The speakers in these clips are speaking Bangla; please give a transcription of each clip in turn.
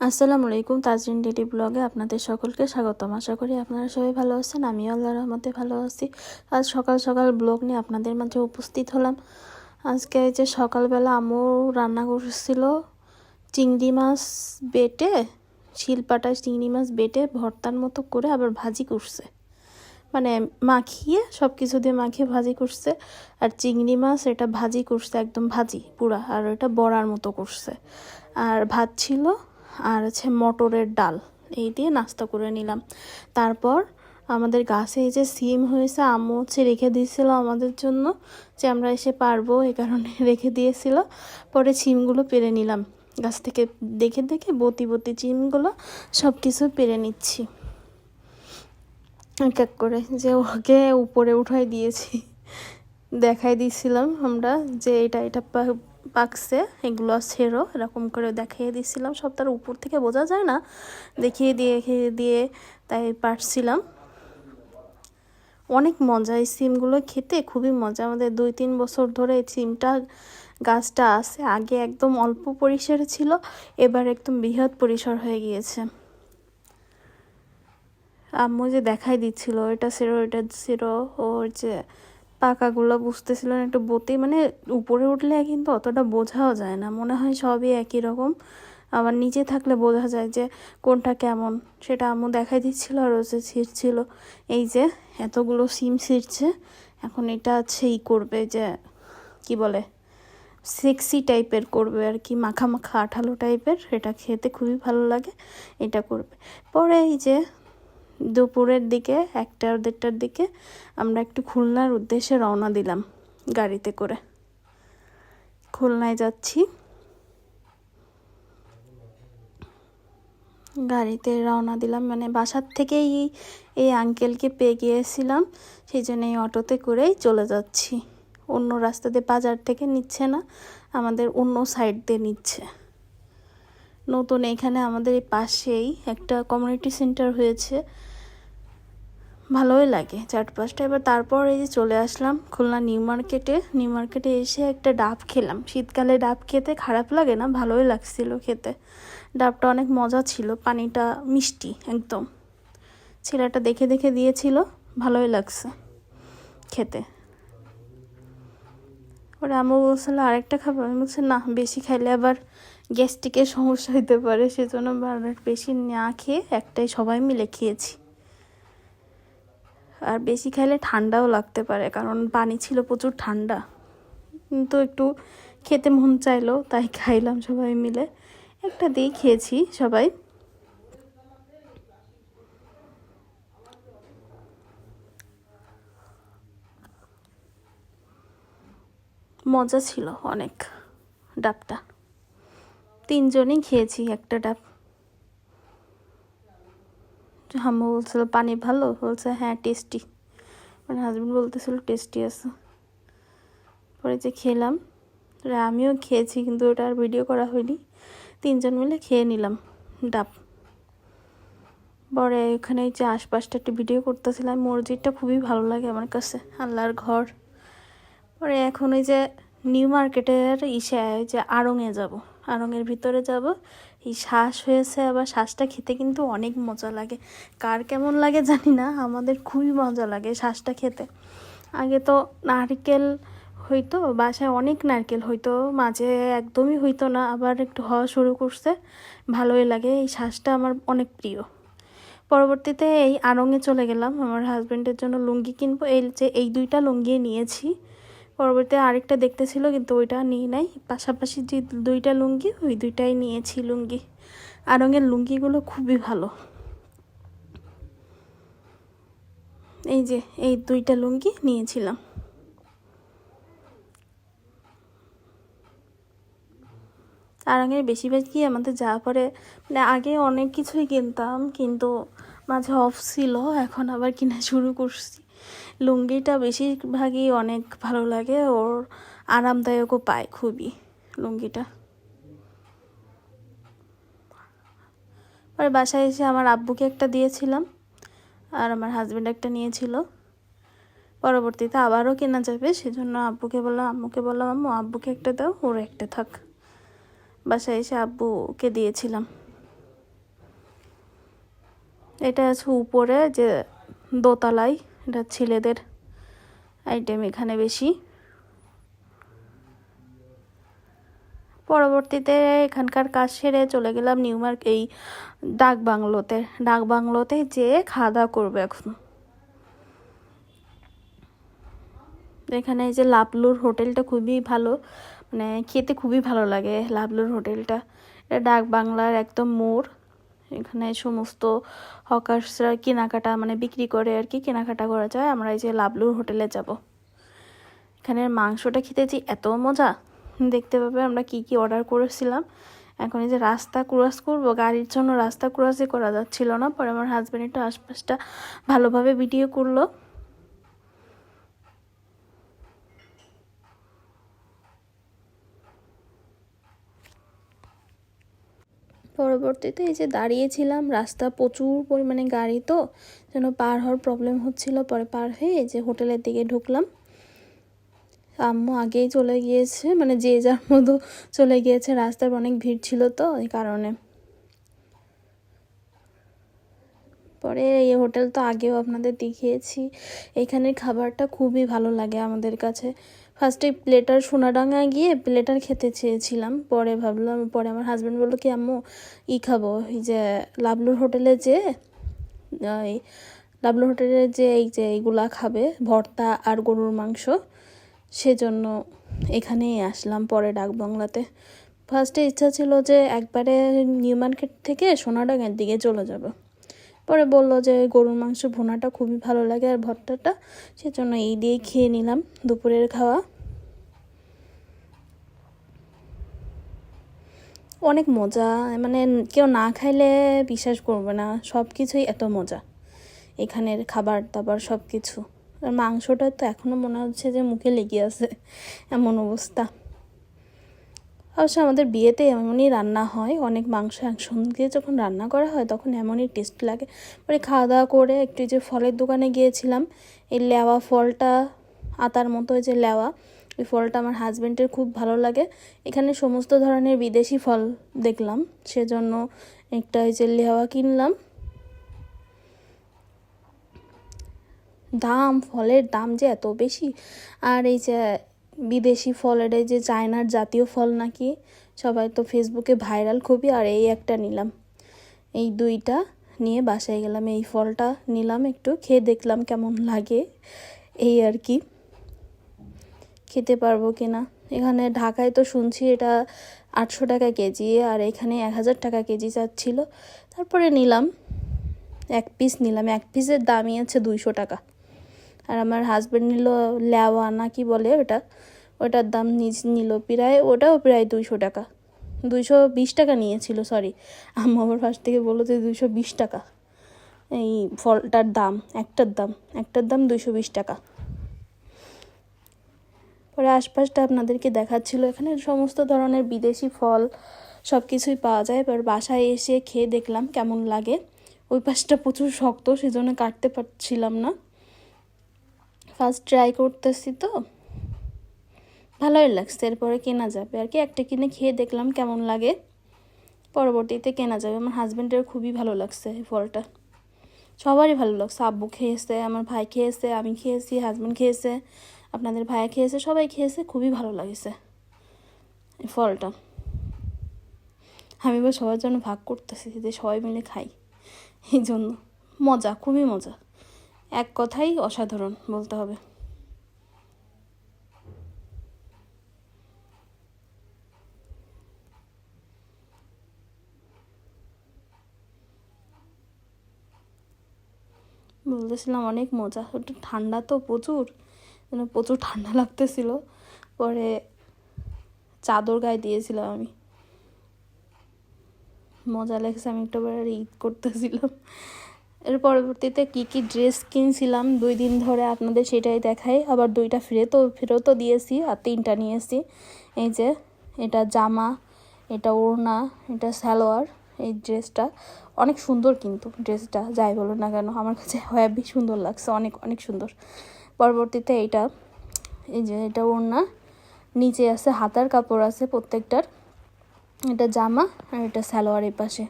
আসসালামু আলাইকুম, তাজরিন ডেইলি ব্লগে আপনাদের সকলকে স্বাগতম। আশা করি আপনারা সবাই ভালো আছেন। আমিও আল্লাহর রহমতে ভালো আছি। আজ সকাল সকাল ব্লগ নিয়ে আপনাদের মাঝে উপস্থিত হলাম। আজকে এই যে সকালবেলা আম্মু রান্না করছিল চিংড়ি মাছ বেটে, শিলপাটায় চিংড়ি মাছ বেটে ভর্তার মতো করে আবার ভাজি করছে, মানে মাখিয়ে সব কিছু দিয়ে মাখিয়ে ভাজি করছে। আর চিংড়ি মাছ এটা ভাজি করছে, একদম ভাজি পুরা, আর এটা বড়ার মতো করছে। আর ভাত ছিল, আর মটরের ডাল, এই দিয়ে নাস্তা করে নিলাম। তারপর আমাদের গাছে এই যে সিম হয়েছে, আম্মু রেখে দিয়েছিল আমাদের জন্য, যে আমরা এসে পারবো এই কারণে রেখে দিয়েছিল। পরে সিমগুলো পেরে নিলাম গাছ থেকে, দেখে দেখে বতি বতি সিমগুলো সব কিছু পেরে নিচ্ছি এক এক করে, যে ওকে উপরে উঠাই দিয়েছি, দেখাই দিয়েছিলাম আমরা যে এটা এটা পাকছে, এগুলো ছেড়ো, এরকম করে দেখিয়ে দিয়েছিলাম। সব তার উপর থেকে বোঝা যায় না, দেখিয়ে দিয়ে তাই পারছিলাম। অনেক মজা এই সিমগুলো খেতে, খুবই মজা। আমাদের 2-3 বছর ধরে এই সিমটা গাছটা আছে। আগে একদম অল্প পরিসরে ছিল, এবার একদম বৃহৎ পরিসর হয়ে গিয়েছে। আম্মু যে দেখাই দিচ্ছিল এটা ছেড়ো এটা ছেড়ো, ওর যে পাকাগুলো বুঝতেছিল না, একটু বতে, মানে উপরে উঠলে কিন্তু অতটা বোঝাও যায় না, মনে হয় সবই একই রকম। আবার নিচে থাকলে বোঝা যায় যে কোনটা কেমন, সেটা আম্মু দেখাই দিচ্ছিল। আর হচ্ছে ছিঁড়ছিল, এই যে এতগুলো সিম ছিঁড়ছে। এখন এটা করবে, যে কি বলে, সেক্সি টাইপের করবে আর কি, মাখা মাখা আঠালো টাইপের, এটা খেতে খুবই ভালো লাগে, এটা করবে। পরে এই যে দুপুরের দিকে 1টা-1:30টার দিকে আমরা একটু খুলনার উদ্দেশ্যে রওনা দিলাম গাড়িতে করে। খুলনায় যাচ্ছি, গাড়িতে রওনা দিলাম, মানে বাসার থেকেই এই আঙ্কেলকে পেয়ে গিয়েছিলাম, সেই জন্য এই অটোতে করেই চলে যাচ্ছি। অন্য রাস্তা দিয়ে বাজার থেকে নিচ্ছে না, আমাদের অন্য সাইড দিয়ে নিচ্ছে। নতুন এখানে আমাদের এই পাশেই একটা কমিউনিটি সেন্টার হয়েছে, ভালোই লাগে চারপাশটা। এবার তারপর এই যে চলে আসলাম খুলনা নিউ মার্কেটে এসে একটা ডাব খেলাম। শীতকালে ডাব খেতে খারাপ লাগে না, ভালোই লাগছিল খেতে। ডাবটা অনেক মজা ছিল, পানিটা মিষ্টি একদম। ছেলেটা দেখে দেখে দিয়েছিল, ভালোই লাগছে খেতে। ওরা আম্মু বলছিল আরেকটা খাবার, আমি বলছি না, বেশি খাইলে আবার গ্যাস্ট্রিকের সমস্যা হতে পারে, সেজন্য বেশি না খেয়ে একটাই সবাই মিলে খেয়েছি। আর বেশি খাইলে ঠান্ডাও লাগতে পারে, কারণ পানি ছিল প্রচুর ঠান্ডা, কিন্তু একটু খেতে মন চাইলো তাই খাইলাম সবাই মিলে। একটা দিয়ে খেয়েছি সবাই। মজা ছিল অনেক ডাবটা, 3জনই খেয়েছি একটা ডাব। আম্মু বলছিল পানি ভালো, বলছে হ্যাঁ টেস্টি, মানে হাজব্যান্ড বলতেছিল টেস্টি আছে। পরে যে খেলাম, আমিও খেয়েছি, কিন্তু ওটা আর ভিডিও করা হয়নি। 3জন মিলে খেয়ে নিলাম ডাব। পরে ওখানে যে আশপাশটা একটু ভিডিও করতেছিলাম, মসজিদটা খুবই ভালো লাগে আমার কাছে, আল্লাহর ঘর। পরে এখন ওই যে নিউ মার্কেটের যে আড়ংয়ে যাব, আড়ংয়ের ভিতরে যাব। এই শ্বাস হয়েছে, আবার শ্বাসটা খেতে কিন্তু অনেক মজা লাগে। কার কেমন লাগে জানি না, আমাদের খুবই মজা লাগে শ্বাসটা খেতে। আগে তো নারকেল হইতো, বাসায় অনেক নারকেল হইতো, মাঝে একদমই হইতো না, আবার একটু হওয়া শুরু করছে, ভালোই লাগে। এই শ্বাসটা আমার অনেক প্রিয়। পরবর্তীতে এই আড়ংয়ে চলে গেলাম আমার হাজব্যান্ডের জন্য লুঙ্গি কিনবো। এই 2টা লুঙ্গি নিয়েছি। পরবর্তীতে আরেকটা দেখতেছিল, কিন্তু ওইটা নিয়ে নাই। পাশাপাশি যে 2টা লুঙ্গি, ওই 2টাই নিয়েছি লুঙ্গি। আড়ংয়ের লুঙ্গিগুলো খুবই ভালো। এই যে এই 2টা লুঙ্গি নিয়েছিলাম। আড়ংয়ের বেশিরভাগই আমাদের যাওয়া পরে, মানে আগে অনেক কিছুই কিনতাম, কিন্তু মাঝে অফ ছিল, এখন আবার কিনা শুরু করছি। লুঙ্গিটা বেশিরভাগই অনেক ভালো লাগে, ওর আরামদায়কও পায় খুবই লুঙ্গিটা। পরে বাসায় এসে আমার আব্বুকে একটা দিয়েছিলাম, আর আমার হাজব্যান্ড একটা নিয়েছিল। পরবর্তীতে আবারও কেনা যাবে, সেজন্য আম্মুকে বললাম আম্মু আব্বুকে একটা দাও, ওর একটা থাক। বাসায় এসে আব্বুকে দিয়েছিলাম। এটা আছে উপরে যে দোতলায়, এটা ছেলেদের আইটেম এখানে বেশি। পরবর্তীতে এখানকার কাজ সেরে চলে গেলাম নিউ মার্কেট, এই ডাক বাংলোতে যেয়ে খাওয়া দাওয়া করবো এখন। এখানে এই যে লাবলুর হোটেলটা খুবই ভালো, মানে খেতে খুবই ভালো লাগে লাবলুর হোটেলটা। এটা ডাক বাংলার একদম মোড়। এখানে সমস্ত হকার্সরা কেনাকাটা মানে বিক্রি করে আর কি, কেনাকাটা করা যায়। আমরা এই যে লাবলুর হোটেলে যাব। এখানের মাংসটা খেতেছি এত মজা, দেখতে পাবে আমরা কি কি অর্ডার করেছিলাম। এখন এই যে রাস্তা ক্রস করবো, গাড়ির জন্য রাস্তা ক্রসই করা যাচ্ছিল না। পরে আমার হাজব্যান্ড একটু আশপাশটা ভালোভাবে ভিডিও করলো। পরবর্তীতে এই যে দাঁড়িয়েছিলাম, রাস্তা প্রচুর পরিমাণে গাড়ি, তো যেন পার হওয়ার প্রবলেম হচ্ছিল। পরে পার হয়ে এই যে হোটেলের দিকে ঢুকলাম। আম্মু আগেই চলে গিয়েছে, মানে যে যার মতো চলে গিয়েছে, রাস্তার অনেক ভিড় ছিল তো এই কারণে। পরে এই হোটেল তো আগেও আপনাদের দেখিয়েছি। এখানের খাবারটা খুবই ভালো লাগে আমাদের কাছে। ফার্স্টে প্লেটার সোনাডাঙ্গায় গিয়ে প্লেটার খেতে চেয়েছিলাম, পরে ভাবলাম, পরে আমার হাজব্যান্ড বললো কি আম্মু খাবো, এই যে লাবলুর হোটেলে যে এই লাবলুর হোটেলে যে এই যে এইগুলা খাবে, ভর্তা আর গরুর মাংস, সেজন্য এখানেই আসলাম পরে ডাক বাংলাতে। ফার্স্টে ইচ্ছা ছিল যে একবারে নিউ মার্কেট থেকে সোনাডাঙ্গার দিকে চলে যাব। পরে বললো যে গরুর মাংস ভুনাটা খুবই ভালো লাগে আর ভর্তাটা, সেজন্য এই দিয়ে খেয়ে নিলাম দুপুরের খাওয়া। অনেক মজা, মানে কেউ না খাইলে বিশ্বাস করবে না, সব কিছুই এত মজা এখানের খাবার দাবার সব কিছু। আর মাংসটা তো এখনও মনে হচ্ছে যে মুখে লেগে আছে, এমন অবস্থা। অবশ্য আমাদের বিয়েতে এমনই রান্না হয়, অনেক মাংস একসঙ্গে যখন রান্না করা হয় তখন এমনই টেস্ট লাগে। পরে খাওয়া দাওয়া করে একটু যে ফলের দোকানে গিয়েছিলাম, এই লেওয়া ফলটা, আতার মতো যে লেওয়া, এই ফলটা আমার হাজব্যান্ডের খুব ভালো লাগে। এখানে সমস্ত ধরনের বিদেশি ফল দেখলাম, সেজন্য একটা এই যে লেওয়া কিনলাম। ফলের দাম যে এত বেশি, আর এই যে বিদেশি ফলের এই যে চায়নার জাতীয় ফল নাকি, সবাই তো ফেসবুকে ভাইরাল খুবই। আর এই একটা নিলাম, এই দুইটা নিয়ে বাসায় গেলাম। এই ফলটা নিলাম, একটু খেয়ে দেখলাম কেমন লাগে, এই আর কি, খেতে পারবো কিনা। এখানে ঢাকায় তো শুনছি এটা 800 টাকা কেজি, আর এখানে 1000 টাকা কেজি চাচ্ছিল। তারপরে নিলাম, এক পিস নিলাম, এক পিসের দামই আছে 200 টাকা। আর আমার হাজব্যান্ড নিল লেওয়া না কি বলে ওটার দাম নিল প্রায়, ওটাও প্রায় 200 টাকা, 220 টাকা নিয়েছিল, সরি। আম্মু আবার ফার্স্ট থেকে বললো যে 220 টাকা এই ফলটার দাম, একটার দাম 220 টাকা। পরে আশপাশটা আপনাদেরকে দেখাচ্ছিল, এখানে সমস্ত ধরনের বিদেশি ফল সব কিছুই পাওয়া যায়। এবার বাসায় এসে খেয়ে দেখলাম কেমন লাগে। ওই পাশটা প্রচুর শক্ত, সেজন্য কাটতে পারছিলাম না। ফার্স্ট ট্রাই করতেছি তো ভালোই লাগছে, এরপরে কেনা যাবে আর কি। একটা কিনে খেয়ে দেখলাম কেমন লাগে, পরবর্তীতে কেনা যাবে। আমার হাজব্যান্ডের খুবই ভালো লাগছে এই ফলটা, সবারই ভালো লাগছে। আব্বু খেয়েছে, আমার ভাই খেয়েছে, আমি খেয়েছি, হাজব্যান্ড খেয়েছে, আপনাদের ভাইয়া খেয়েছে, সবাই খেয়েছে, খুবই ভালো লাগছে এই ফলটা। আমি এবার সবার জন্য ভাগ করতেছি যে সবাই মিলে খাই, এই জন্য মজা, খুবই মজা, এক কথাই অসাধারণ বলতে হবে। বলতেছিলাম অনেক মজা, ওটা ঠান্ডা তো প্রচুর ঠান্ডা লাগতেছিল। পরে চাদর গায়ে দিয়েছিলাম আমি, মজা লাগছে, আমি একটু ঈদ করতেছিলাম। এর পরবর্তীতে কি কি ড্রেস কিনছিলাম 2 দিন ধরে আপনাদের সেটাই দেখাই। আবার 2টা ফেরতও দিয়েছি, আর 3টা নিয়েছি। এই যে এটা জামা, এটা ওড়না, এটা সালোয়ার। এই ড্রেসটা অনেক সুন্দর, কিন্তু ড্রেসটা যাই বলো না কেন আমার কাছে হেবি সুন্দর লাগছে, অনেক অনেক সুন্দর। পরবর্তীতে এই যে এটা ওড়না, নিচে আছে হাতার কাপড় আছে প্রত্যেকটার, এটা জামা, আর এটা সালোয়ার এই পাশে।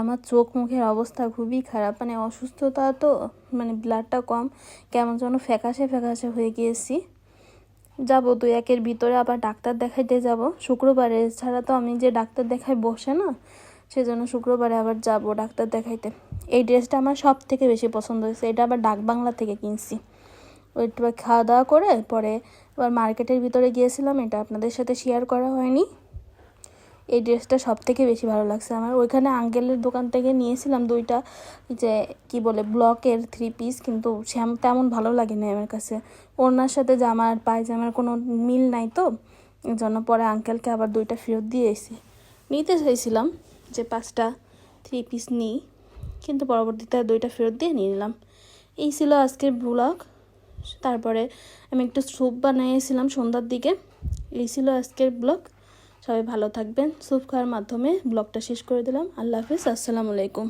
আমার চোখ মুখের অবস্থা খুবই খারাপ, মানে অসুস্থতা তো, মানে ব্লাডটা কম, কেমন যেন ফ্যাকাশে ফ্যাকাশে হয়ে গিয়েছি। যাব 2-1 ভিতরে আবার ডাক্তার দেখাইতে যাব শুক্রবারে, ছাড়া তো আমি যে ডাক্তার দেখাই বসে না, সেজন্য শুক্রবারে আবার যাব ডাক্তার দেখাইতে। এই ড্রেসটা আমার সব থেকে বেশি পছন্দ হয়েছে, এটা আবার ডাক বাংলা থেকে কিনছি। ওইটা খাওয়া দাওয়া করে পরে আবার মার্কেটের ভিতরে গিয়েছিলাম, এটা আপনাদের সাথে শেয়ার করা হয়নি। এই ড্রেসটা সব থেকে বেশি ভালো লাগছে আমার। ওইখানে আঙ্কেলের দোকান থেকে নিয়েছিলাম 2টা, যে কি বলে ব্লকের 3 পিস, কিন্তু তেমন ভালো লাগে না আমার কাছে। ওনার সাথে জামার পায়জামার কোনো মিল নাই, তো এই জন্য পরে আঙ্কেলকে আবার 2টা ফেরত দিয়ে এসেছি। নিতে চাইছিলাম যে 5টা 3 পিস নিই, কিন্তু পরবর্তীতে 2টা ফেরত দিয়ে নিয়ে নিলাম। এই ছিল আজকের ব্লগ। তারপরে আমি একটু স্যুপ বানিয়েছিলাম সন্ধ্যার দিকে। এই ছিল আজকের ব্লগ। সবাই ভালো থাকবেন। স্যুপ খাওয়ার মাধ্যমে ব্লগটা শেষ করে দিলাম। আল্লাহ হাফিজ, আসসালামু আলাইকুম।